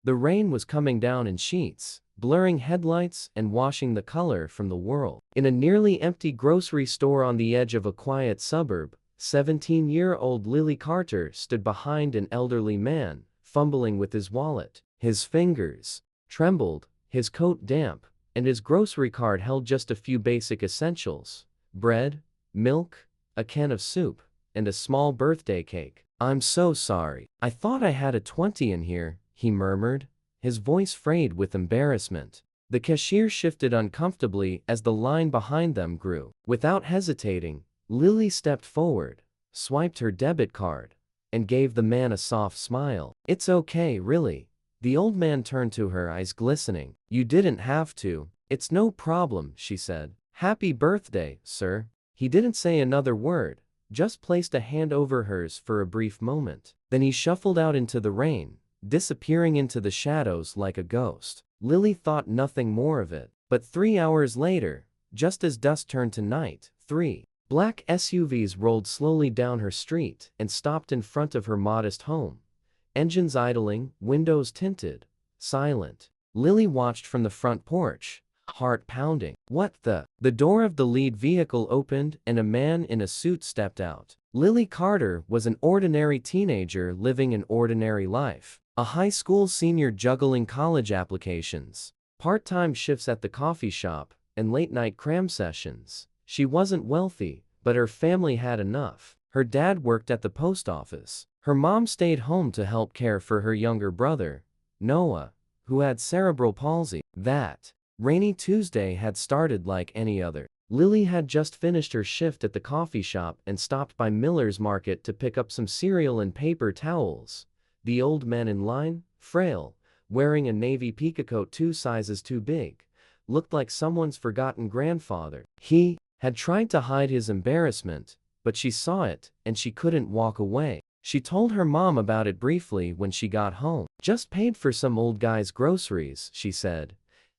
The rain was coming down in sheets, blurring headlights and washing the color from the world. In a nearly empty grocery store on the edge of a quiet suburb, 17-year-old Lily Carter stood behind an elderly man, fumbling with his wallet. His fingers trembled, his coat damp, and his grocery cart held just a few basic essentials: bread, milk, a can of soup, and a small birthday cake. "I'm so sorry. I thought I had a 20 in here," he murmured, his voice frayed with embarrassment. The cashier shifted uncomfortably as the line behind them grew. Without hesitating, Lily stepped forward, swiped her debit card, and gave the man a soft smile. "It's okay, really." The old man turned to her, eyes glistening. "You didn't have to." "It's no problem," she said. "Happy birthday, sir." He didn't say another word, just placed a hand over hers for a brief moment. Then he shuffled out into the rain, disappearing into the shadows like a ghost. Lily thought nothing more of it. But 3 hours later, just as dusk turned to night, 3 black SUVs rolled slowly down her street and stopped in front of her modest home. Engines idling, windows tinted, silent. Lily watched from the front porch, heart pounding. What the? The door of the lead vehicle opened and a man in a suit stepped out. Lily Carter was an ordinary teenager living an ordinary life. A high school senior juggling college applications, part-time shifts at the coffee shop, and late-night cram sessions. She wasn't wealthy, but her family had enough. Her dad worked at the post office. Her mom stayed home to help care for her younger brother, Noah, who had cerebral palsy. That rainy Tuesday had started like any other. Lily had just finished her shift at the coffee shop and stopped by Miller's Market to pick up some cereal and paper towels. The old man in line, frail, wearing a navy peacoat 2 sizes too big, looked like someone's forgotten grandfather. He had tried to hide his embarrassment, but she saw it, and she couldn't walk away. She told her mom about it briefly when she got home. "Just paid for some old guy's groceries," she said.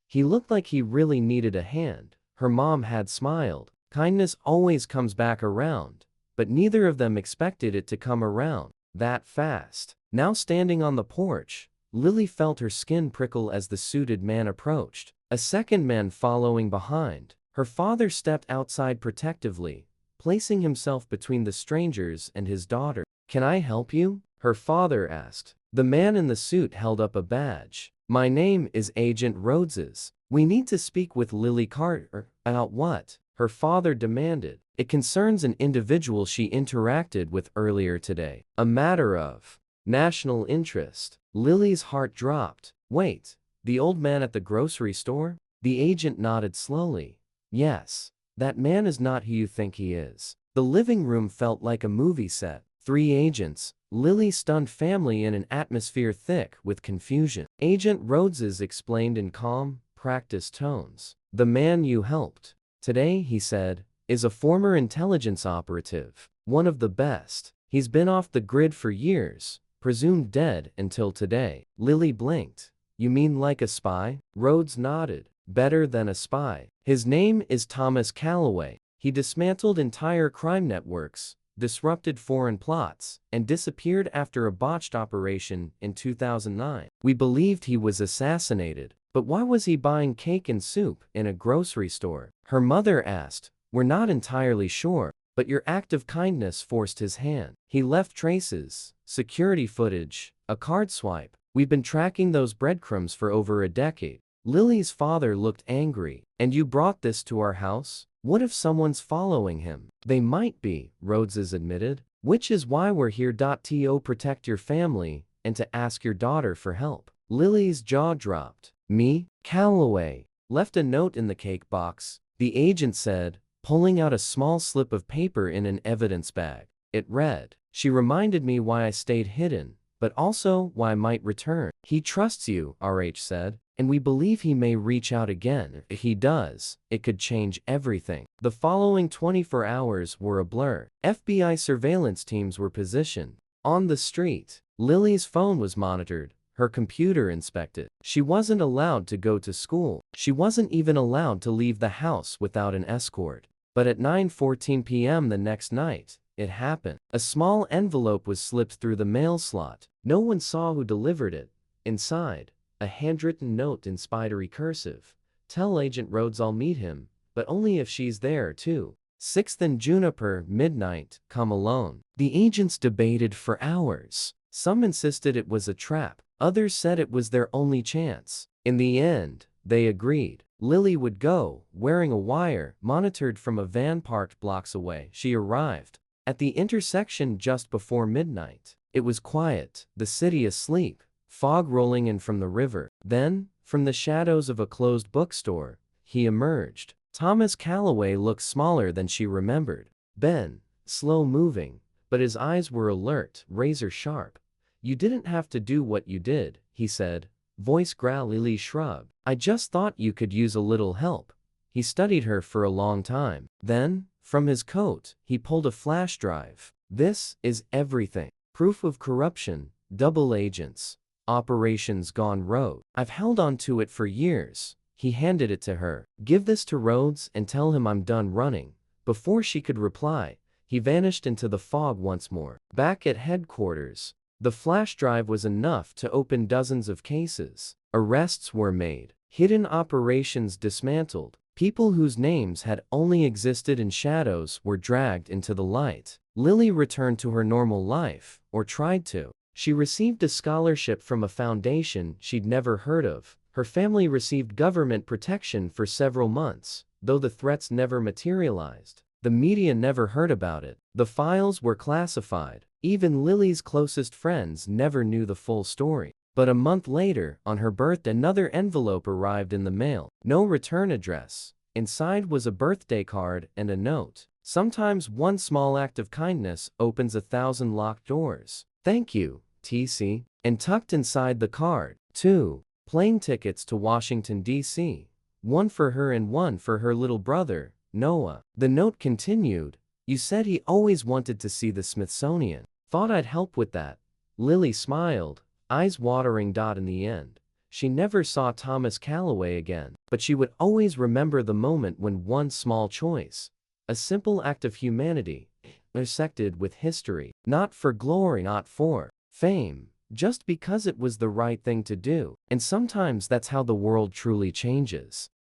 "He looked like he really needed a hand." Her mom had smiled. Kindness always comes back around, but neither of them expected it to come around that fast. Now standing on the porch, Lily felt her skin prickle as the suited man approached. A second man following behind. Her father stepped outside protectively, placing himself between the strangers and his daughter. "Can I help you?" her father asked. The man in the suit held up a badge. "My name is Agent Rhodes. We need to speak with Lily Carter." "About what?" her father demanded. "It concerns an individual she interacted with earlier today. A matter of national interest." Lily's heart dropped. "Wait, the old man at the grocery store?" The agent nodded slowly. "Yes, that man is not who you think he is." The living room felt like a movie set. 3 agents, Lily's stunned family in an atmosphere thick with confusion. Agent Rhodes explained in calm, practiced tones. "The man you helped today," he said, "is a former intelligence operative. One of the best. He's been off the grid for years, presumed dead until today." Lily blinked. "You mean like a spy?" Rhodes nodded. "Better than a spy. His name is Thomas Calloway. He dismantled entire crime networks, disrupted foreign plots, and disappeared after a botched operation in 2009. We believed he was assassinated. But why was he buying cake and soup in a grocery store?" her mother asked. "We're not entirely sure, but your act of kindness forced his hand. He left traces, security footage, a card swipe. We've been tracking those breadcrumbs for over a decade." Lily's father looked angry. "And you brought this to our house? What if someone's following him?" "They might be," Rhodes admitted. "Which is why we're here to protect your family and to ask your daughter for help." Lily's jaw dropped. "Me?" "Calloway left a note in the cake box," the agent said, pulling out a small slip of paper in an evidence bag. It read, "She reminded me why I stayed hidden, but also why I might return. He trusts you," RH said, "and we believe he may reach out again. If he does, it could change everything." The following 24 hours were a blur. FBI surveillance teams were positioned on the street. Lily's phone was monitored, her computer inspected. She wasn't allowed to go to school. She wasn't even allowed to leave the house without an escort. But at 9:14 p.m. the next night, it happened. A small envelope was slipped through the mail slot. No one saw who delivered it. Inside, A handwritten note in spidery cursive. Tell Agent Rhodes I'll meet him, but only if she's there too. 6th and Juniper, midnight, come alone. The agents debated for hours. Some insisted it was a trap. Others said it was their only chance. In the end, they agreed. Lily would go, wearing a wire, monitored from a van parked blocks away. She arrived at the intersection just before midnight. It was quiet, the city asleep, fog rolling in from the river. Then, from the shadows of a closed bookstore, he emerged. Thomas Calloway looked smaller than she remembered. Ben, slow-moving, but his eyes were alert, razor-sharp. You didn't have to do what you did, he said. Voice growl. Lily shrugged. I just thought you could use a little help. He studied her for a long time. Then, from his coat, he pulled a flash drive. This is everything. Proof of corruption, double agents, operations gone rogue. I've held on to it for years. He handed it to her. Give this to Rhodes and tell him I'm done running. Before she could reply, he vanished into the fog once more. Back at headquarters, the flash drive was enough to open dozens of cases. Arrests were made. Hidden operations dismantled. People whose names had only existed in shadows were dragged into the light. Lily returned to her normal life, or tried to. She received a scholarship from a foundation she'd never heard of. Her family received government protection for several months, though the threats never materialized. The media never heard about it. The files were classified. Even Lily's closest friends never knew the full story. But a month later, on her birthday, another envelope arrived in the mail. No return address. Inside was a birthday card and a note. Sometimes one small act of kindness opens 1,000 locked doors. Thank you, TC. And tucked inside the card, 2 plane tickets to Washington, D.C. One for her and one for her little brother, Noah. The note continued. You said he always wanted to see the Smithsonian. Thought I'd help with that. Lily smiled, eyes watering. In the end, she never saw Thomas Calloway again, but she would always remember the moment when one small choice, a simple act of humanity, intersected with history. Not for glory, not for fame, just because it was the right thing to do. And sometimes that's how the world truly changes.